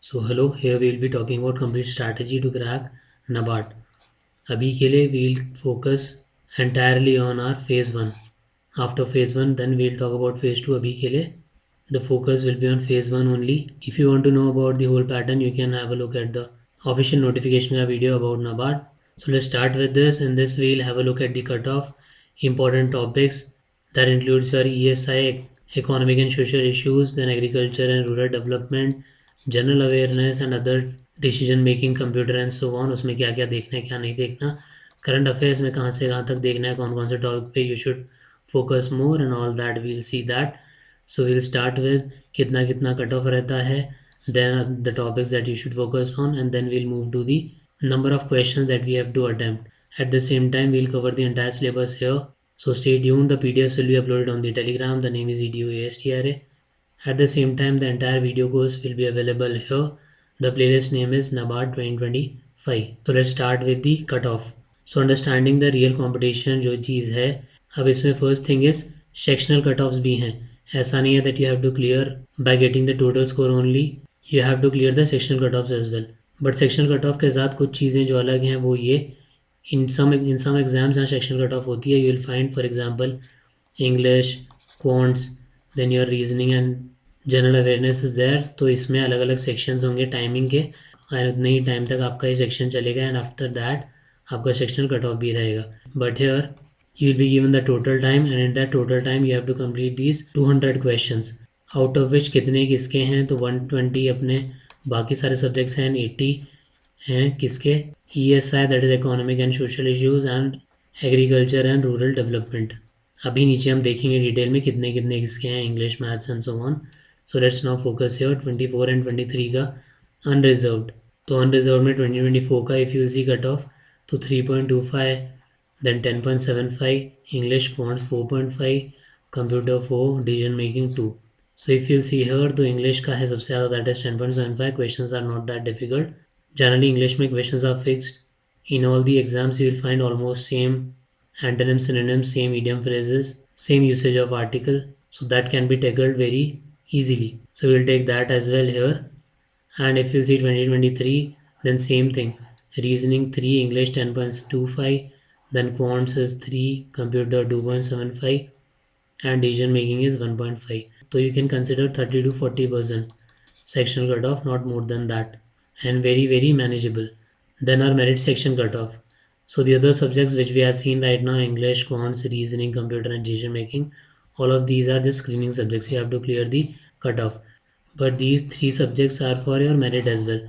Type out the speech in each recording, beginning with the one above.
So hello, here we will be talking about complete strategy to crack NABARD. अभी के लिए we'll focus entirely on our phase 1. After phase 1 then we'll talk about phase 2. अभी के लिए the focus will be on phase 1 only. If you want to know about the whole pattern, you can have a look at the official notification video about NABARD. So let's start with this. In this we'll have a look at the cutoff, important topics that includes your ESI, economic and social issues, then agriculture and rural development, general awareness and other decision making, computer and so on. उसमें क्या क्या देखना है क्या नहीं देखना, current affairs में कहाँ से कहाँ तक देखना है, कौन कौन से टॉपिक पे you should focus more and all that we'll see that. So we'll start with कितना कितना कट ऑफ रहता है, then the topics that you should focus on, and then we'll move to the number of questions that we have to attempt. At the same time we'll cover the entire syllabus here, so stay tuned. The PDFs will be uploaded on the Telegram. The name is EDUASTRA. At the same time, the entire video course will be available here. The playlist name is NABARD 2025. So let's start with the cutoff. So understanding the real competition जो चीज़ है, अब इसमें first thing is sectional cutoffs भी हैं. ऐसा नहीं है that you have to clear by getting the total score only. You have to clear the sectional cutoffs as well. But sectional cutoff के साथ कुछ चीज़ें जो अलग हैं वो ये, in some exams जहाँ sectional cutoff होती है, you will find for example English, quants, then your reasoning and general awareness is there. तो इसमें अलग अलग सेक्शंस होंगे टाइमिंग के, और उतने ही टाइम तक आपका ये सेक्शन चलेगा एंड आफ्टर दैट आपका सेक्शनल कट ऑफ भी रहेगा. But here you will be given the total time and in that total time you have to complete these 200 questions, out of which कितने किसके हैं, तो 120 अपने बाकी सारे सब्जेक्ट्स हैं, 80 हैं किसके, ESI that is economic and social issues and agriculture and rural development. अभी नीचे हम देखेंगे डिटेल में कितने कितने किसके हैं, English, maths and so on. So let's now focus here 24 and 23 का अनरिजर्व्ड. तो अनरिजर्व में 2024 का if you see cut off तो 3.25, then 10.75, English quants 4.5, computer 4, decision making 2. So if you see here तो इंग्लिश का है सबसे ज़्यादा, that is 10.75. Questions are not that difficult. Generally English में questions are fixed. In all the exams you will find almost same antonyms, synonyms, same idiom phrases, same usage of article, so that can be tackled very easily. So we'll take that as well here. And if you see 2023, then same thing, reasoning 3, English 10.25, then quants is 3, computer 2.75, and decision making is 1.5. So you can consider 30 to 40% sectional cutoff, not more than that, and very very manageable. Then our merit section cutoff. So the other subjects which we have seen right now, English, quants, reasoning, computer and decision making, all of these are just screening subjects. You have to clear the cutoff. But these three subjects are for your merit as well.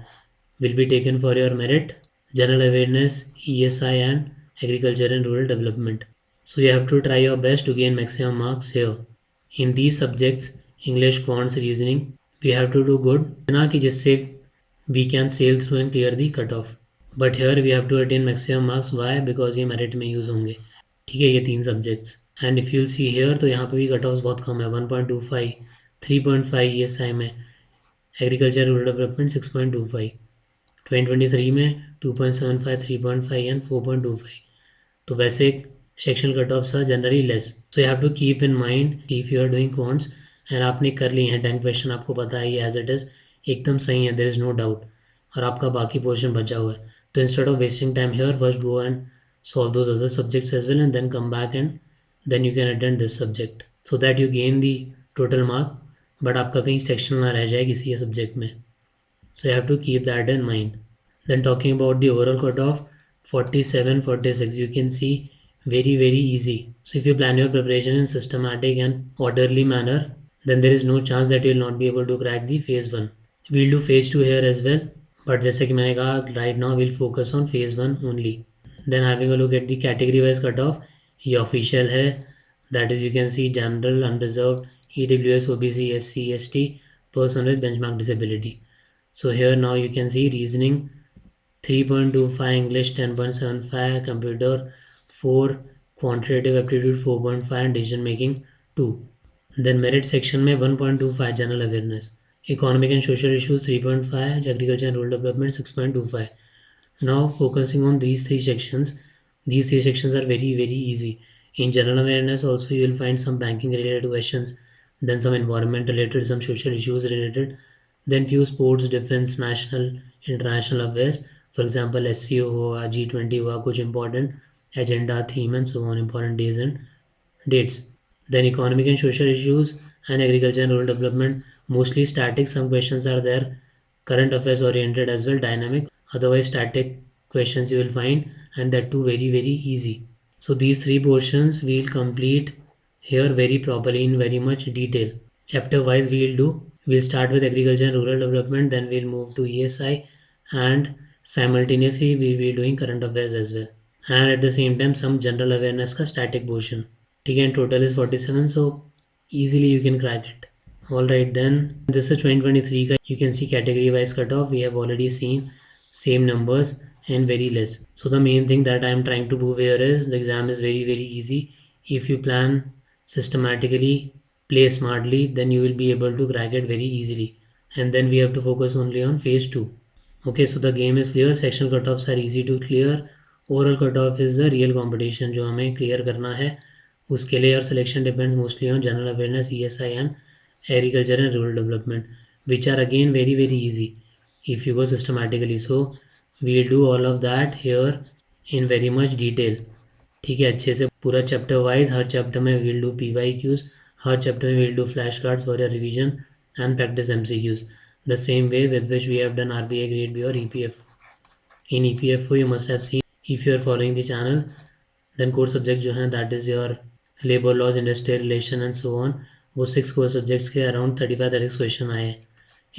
Will be taken for your merit, general awareness, ESI and agriculture and rural development. So you have to try your best to gain maximum marks here. In these subjects, English, quants, reasoning, we have to do good ना कि जिससे we can sail through and clear the cutoff. But here we have to attain maximum marks. Why? Because ये merit में use होंगे. ठीक है, ये 3 subjects. And if you see here तो यहाँ पे भी कट ऑफ्स बहुत कम है, 1.25, 3.5 ESI में, एग्रीकल्चर रूरल डेवलपमेंट 6.25, 2023 में 2.75, 3.5 एंड 4.25. तो वैसे sectional cut offs are generally less. So you have to keep in mind if you are doing quants and आपने कर लिए हैं 10 क्वेश्चन, आपको पता है ये एज इट इज़ एकदम सही है, देयर इज़ नो डाउट, और आपका बाकी पोर्शन बचा हुआ है. तो instead of wasting time here, first go and solve those other subjects as well, and then come back and then you can attend this subject, so that you gain the total mark, but आपका कहीं section ना रह जाए किसी subject में. So you have to keep that in mind. Then talking about the overall cutoff, 47, 46, you can see very very easy. So if you plan your preparation in systematic and orderly manner, then there is no chance that you will not be able to crack the phase 1. We'll do phase 2 here as well. But जैसे कि मैंने कहा right now we'll focus on phase 1 only. Then having a look at the category wise cut off. ये official है, that is you can see general, unreserved, EWS, OBC, SC, ST, person with benchmark disability. So here now you can see reasoning 3.25, English 10.75, computer 4, quantitative aptitude 4.5 and decision making 2. Then merit section में 1.25 general awareness, economic and social issues 3.5, agriculture and rural development 6.25. Now focusing on these three sections are very very easy. In general awareness also you will find some banking related questions, then some environment related, some social issues related, Then few sports, defense, national, international affairs. For example, SCO हुआ, G20 हुआ, कुछ important agenda, theme and so on, important days and dates. Then economic and social issues and agriculture and rural development, mostly static. Some questions are there, current affairs oriented as well, dynamic. Otherwise static questions you will find, and that too very easy. So these three portions we will complete here very properly in very much detail. Chapter wise we will do. We'll start with agriculture and rural development, then we'll move to ESI, and simultaneously we'll be doing current affairs as well. And at the same time some general awareness का static portion. ठीक है, total is 47, so easily you can crack it. Alright, then this is 2023 का. You can see category wise cutoff. We have already seen same numbers and very less. So the main thing that I am trying to prove here is the exam is very easy. If you plan systematically, play smartly, then you will be able to crack it very easily. And then we have to focus only on phase 2. Okay, so the game is clear. Sectional cutoffs are easy to clear. Oral cutoff is the real competition जो हमें clear करना है. उसके लिए your selection depends mostly on general awareness, ESI and agriculture and rural development, which are again very easy if you go systematically. So we'll do all of that here in very much detail. ठीक है, अच्छे से पूरा chapter wise. हर chapter में we'll do PYQs, हर chapter में we'll do flash cards for your revision and practice MCQs, the same way with which we have done RBI grade B or EPFO. In EPFO you must have seen, if you are following the channel, then core subject जो हैं that is your labor laws, industrial relation and so on, वो 6 core subjects के around 35-36 question आए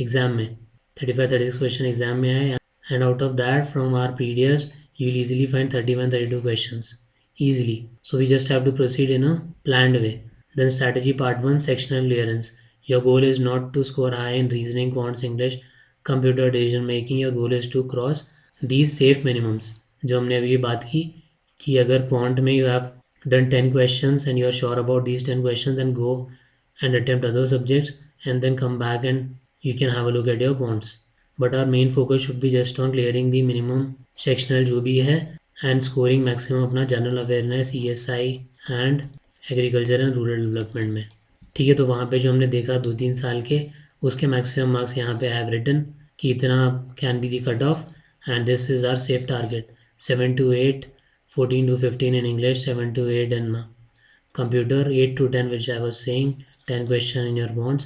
exam में. 35-36 question exam में आए, and out of that from our PDFs you will easily find 31-32 questions easily. So we just have to proceed in a planned way. Then strategy part 1, sectional clearance. Your goal is not to score high in reasoning, quants, English, computer, decision making. Your goal is to cross these safe minimums जो हमने अभी बात की कि अगर quant में you have done 10 questions and you are sure about these 10 questions, then go and attempt other subjects and then come back and you can have a look at your quants. But our main focus should be just on clearing the minimum sectional जो भी है and scoring maximum अपना general awareness, ESI and agriculture and rural development में. ठीक है, तो वहाँ पे जो हमने देखा 2-3 साल के, उसके मैक्सिमम मार्क्स यहाँ पे हैव रिटन कि इतना can be the cut off, and this is our safe target. 7 to 8, 14 to 15 in English, 7 to 8 in computer, 8 to 10 which I was saying, 10 question in your bonds,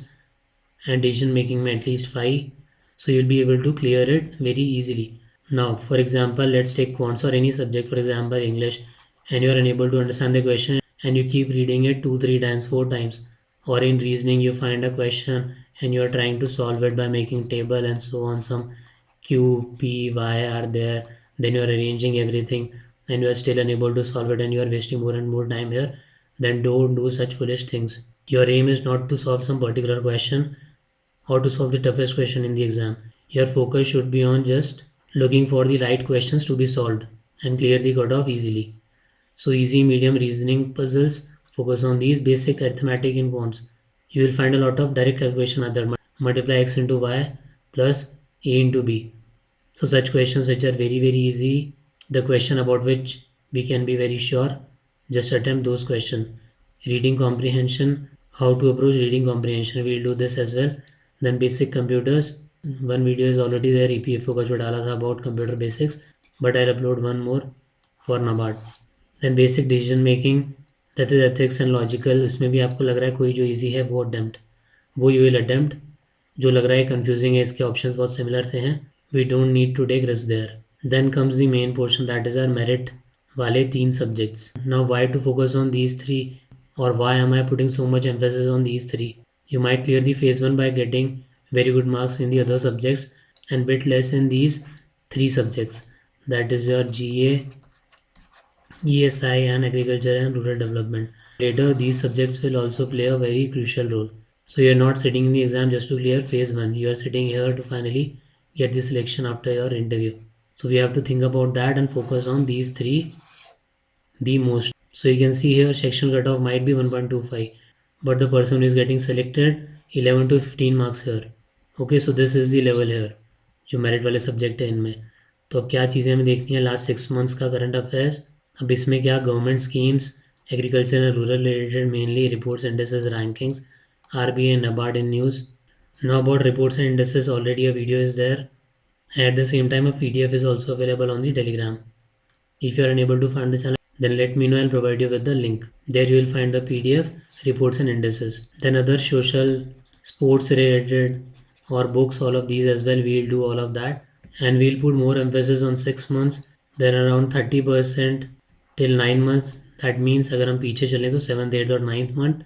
and decision making में at least 5. So you'll be able to clear it very easily. Now for example, let's take quants or any subject, for example English, and you are unable to understand the question and you keep reading it 2-3 times, 4 times. Or in reasoning you find a question and you are trying to solve it by making table and so on, some q, p, y are there, then you are arranging everything and you are still unable to solve it and you are wasting more and more time here, then don't do such foolish things. Your aim is not to solve some particular question or to solve the toughest question in the exam. Your focus should be on just looking for the right questions to be solved and clear the cutoff easily. So easy, medium, reasoning puzzles, focus on these. Basic arithmetic in quants, you will find a lot of direct calculation method. Multiply x into y plus a into b. So such questions which are very easy, the question about which we can be very sure, just attempt those questions. Reading comprehension, how to approach reading comprehension, we will do this as well. Then basic computers, one video is already there EPFO का जो डाला था about computer basics, but I'll upload one more for NABARD. Then basic decision making, that is ethics and logical. इसमें भी आपको लग रहा है कोई जो easy है वो attempt, वो you will attempt. जो लग रहा है confusing है, इसके options बहुत similar से हैं, we don't need to take risk there. Then comes the main portion, that is our merit वाले 3 subjects. Now why to focus on these 3, or why am I putting so much emphasis on these 3? You might clear the phase 1 by getting very good marks in the other subjects and bit less in these 3 subjects, that is your GA, ESI and agriculture and rural development. Later these subjects will also play a very crucial role. So you are not sitting in the exam just to clear phase 1, you are sitting here to finally get the selection after your interview. So we have to think about that and focus on these 3 the most. So you can see here section cutoff might be 1.25, but the person who is getting selected 11 to 15 marks here. Okay, so this is the level here जो merit वाले subject है इनमें. तो अब क्या चीज़ें हमें देखनी है, लास्ट 6 months का करंट अफेयर्स. अब इसमें क्या government schemes, agriculture and rural related mainly reports, indexes, rankings, RBI, NABARD in news, Now about reports and indices, already a video is there. At the same time, a PDF is also available on the Telegram. If you are unable to find the channel, then let me know. I'll provide you with the link. There you will find the PDF, reports and indices. Then other social, sports related or books, all of these as well. We'll do all of that. And we'll put more emphasis on 6 months. Then around 30% till 9 months. That means अगर हम पीछे चलें तो 7th 8th और 9th month,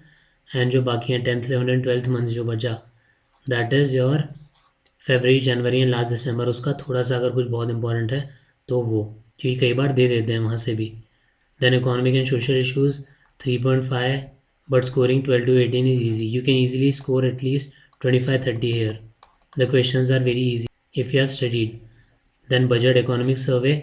and जो बाकी हैं 10th 11th and 12th month जो बचा, that is your February January and last December, उसका थोड़ा सा अगर कुछ बहुत इंपॉर्टेंट है तो वो, क्योंकि कई बार दे देते हैं वहाँ से भी. Then economic and social issues 3.5, but scoring 12 to 18 is easy. You can easily score at least 25-30 here. The questions are very easy if you have studied. Then budget economic survey,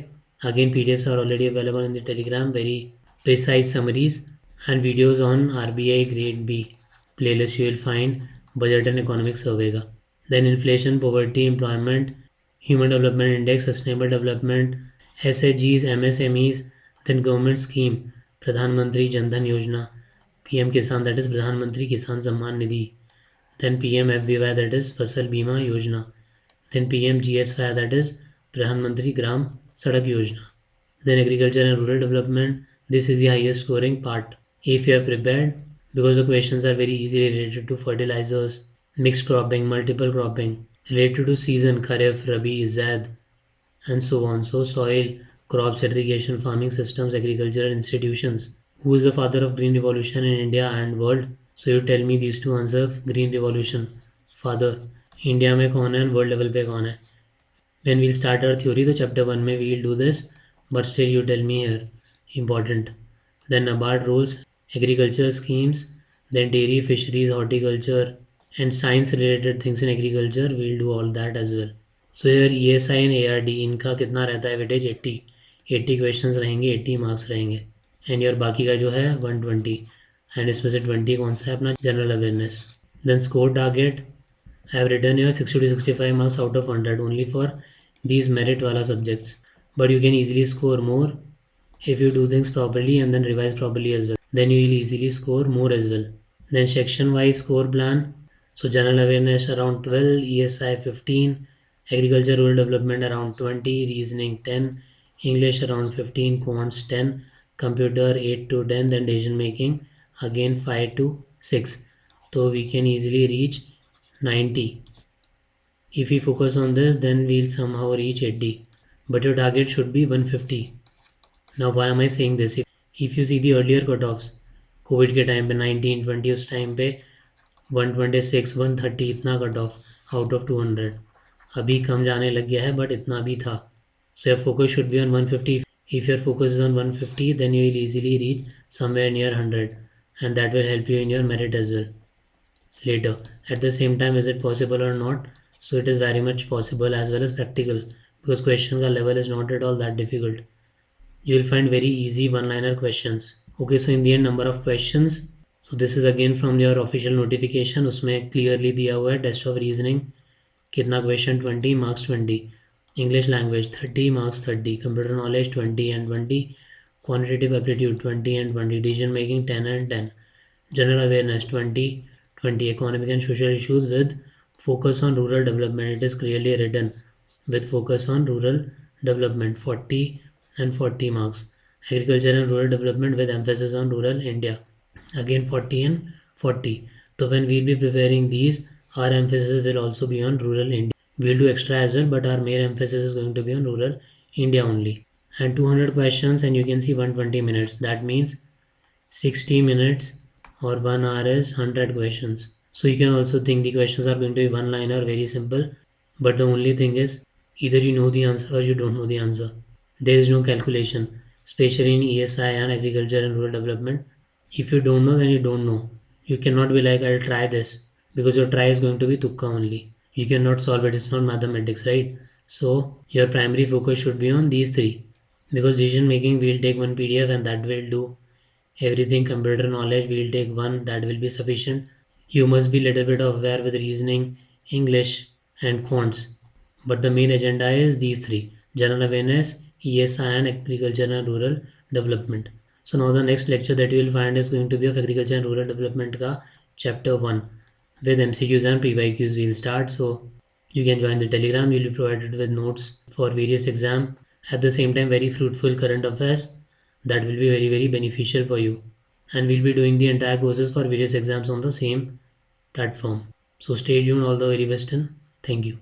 again PDFs are already available in the Telegram, very precise summaries and videos on RBI grade B playlist you will find budget and economic survey का. Then inflation, poverty, employment, human development index, sustainable development, SHGs, MSMEs, then government scheme, प्रधानमंत्री जन धन योजना, PM किसान, that is प्रधानमंत्री किसान Samman Nidhi, then PMFBY, that is फसल बीमा योजना, then PMGSY, that is प्रधानमंत्री ग्राम सड़क योजना, then agriculture and rural development. This is the highest scoring part if you are prepared, because the questions are very easy related to fertilizers, mixed cropping, multiple cropping, related to season, kharif, rabi, zaid, and so on. So soil, crops, irrigation, farming systems, agricultural institutions. Who is the father of green revolution in India and world? So you tell me these two answers. Green revolution father India में कौन है, world level पे कौन है? When we'll start our theory, तो chapter 1 में we'll do this, but still you tell me here, important. Then NABARD rules, agriculture schemes, then dairy, fisheries, horticulture, and science related things in agriculture, we'll do all that as well. So here ESI and ARD, इनका कितना रहता है weightage? 80 questions रहेंगे, 80 marks रहेंगे, and your बाकी का जो है 120, एंड इसमें से 20 कौन सा है? अपना general awareness. Then score target, I have written here 60 to 65 marks out of 100 only for these merit wala subjects, but you can easily score more if you do things properly and then revise properly as well. Then you will easily score more as well. Then section wise score plan. So general awareness around 12, ESI 15, agriculture rural development around 20, reasoning 10, English around 15, quants 10, computer 8 to 10, then decision making again 5 to 6. So we can easily reach 90. If we focus on this, then we'll somehow reach 80, but your target should be 150. Now why am I saying this? If you see the earlier cutoffs, Covid के time पे 1920, उस time पे 126 130 इतना cut off out of 200. अभी कम जाने लग गया है, बट इतना भी था. So your focus should be on 150. If your focus is on 150, then you will easily reach somewhere near 100, and that will help you in your merit as well later. At the same time, is it possible or not? So it is very much possible as well as practical, because question ka level is not at all that difficult. You will find very easy one-liner questions. Okay, so in the end, number of questions. So this is again from your official notification. उसमें clearly दिया हुआ है test of reasoning कितना question, 20 marks 20, English language 30 marks 30, computer knowledge 20 and 20, quantitative aptitude 20 and 20, decision making 10 and 10, general awareness 20 20, economic and social issues with focus on rural development. It is clearly written with focus on rural development 40 and 40 marks, agriculture and rural development with emphasis on rural India again 40 and 40. So when we'll be preparing these, our emphasis will also be on rural India. We'll do extra as well, but our main emphasis is going to be on rural India only. And 200 questions, and you can see 120 minutes. That means 60 minutes or 1 hour is 100 questions. So you can also think the questions are going to be one liner, very simple, but the only thing is either you know the answer or you don't know the answer. There is no calculation, especially in ESI and agriculture and rural development. If you don't know, then you don't know. You cannot be like, I'll try this, because your try is going to be tukka only. You cannot solve it, it's not mathematics, right? So your primary focus should be on these three, because decision making we'll take one PDF and that will do everything. Computer knowledge we'll take one, that will be sufficient. You must be little bit aware with reasoning, English and quants, but the main agenda is these three: general awareness, ESI and agriculture and rural development. So now the next lecture that you will find is going to be of agriculture and rural development ka chapter 1. with MCQs and pre-YQs we'll start. So you can join the Telegram. You'll be provided with notes for various exam. At the same time, very fruitful current affairs that will be very beneficial for you. And we'll be doing the entire courses for various exams on the same platform. So stay tuned. All the very best and thank you.